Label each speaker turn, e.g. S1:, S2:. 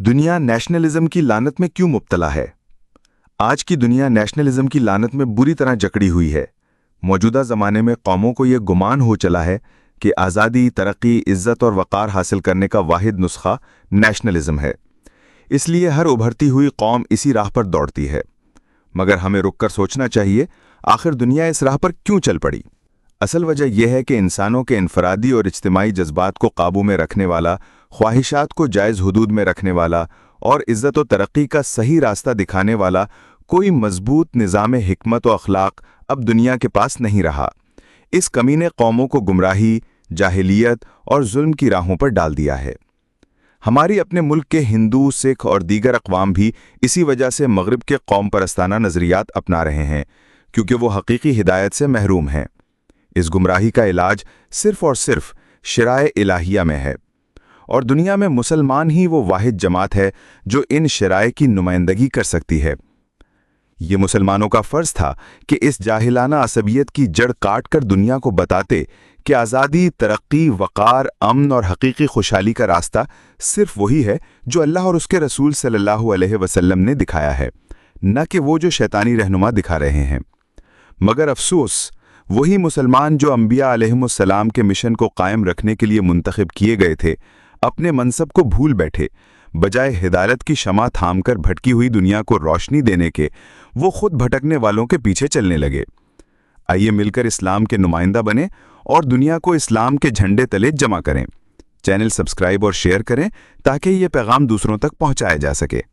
S1: दुनिया नेशनलिज्म की लानत में क्यों मुब्तला है? आज की दुनिया नेशनलिज्म की लानत में बुरी तरह जकड़ी हुई है। मौजूदा ज़माने में कौमों को ये गुमान हो चला है कि आज़ादी, तरक्की, इज़्ज़त और वक़ार हासिल करने का वाहिद नुस्खा नेशनलिज्म है। इसलिए हर उभरती हुई कौम इसी राह पर दौड़ती है। मगर हमें रुककर सोचना चाहिए, आखिर दुनिया इस राह पर क्यों चल पड़ी? असल वजह यह है कि इंसानों के इनफरादी और इज्तिमाई जज्बात को काबू में रखने वाला, ख्वाहिशात को जायज़ हुदूद में रखने वाला और इज़्ज़त और तरक्की का सही रास्ता दिखाने वाला कोई मजबूत निज़ाम हिकमत व अखलाक अब दुनिया के पास नहीं रहा। इस कमी ने कौमों को गुमराही, जाहिलियत और जुल्म की राहों पर डाल दिया है। हमारी अपने मुल्क के हिंदू, सिख और दीगर अक़वाम भी इसी वजह से मगरिब के कौम परस्ताना नज़रियात अपना रहे हैं, क्योंकि वो हकीकी हिदायत से महरूम हैं। इस गुमराही का इलाज सिर्फ और सिर्फ शराए इलाहिया में है, और दुनिया में मुसलमान ही वो वाहिद जमात है जो इन शराए की नुमाइंदगी कर सकती है। ये मुसलमानों का फ़र्ज़ था कि इस जाहिलाना असबियत की जड़ काट कर दुनिया को बताते कि आज़ादी, तरक्की, वक़ार, अमन और हकीकी खुशहाली का रास्ता सिर्फ वही है जो अल्लाह और उसके रसूल सल्लल्लाहु अलैहि वसल्लम ने दिखाया है, न कि वो जो शैतानी रहनुमा दिखा रहे हैं। मगर अफसोस, वही मुसलमान जो अंबिया अलैहिमुस्सलाम के मिशन को कायम रखने के लिए मुंतखब किए गए थे, अपने मनसब को भूल बैठे। बजाय हिदायत की शमा थामकर भटकी हुई दुनिया को रोशनी देने के, वो खुद भटकने वालों के पीछे चलने लगे। आइए मिलकर इस्लाम के नुमाइंदा बने और दुनिया को इस्लाम के झंडे तले जमा करें। चैनल सब्सक्राइब और शेयर करें ताकि ये पैगाम दूसरों तक पहुंचाया जा सके।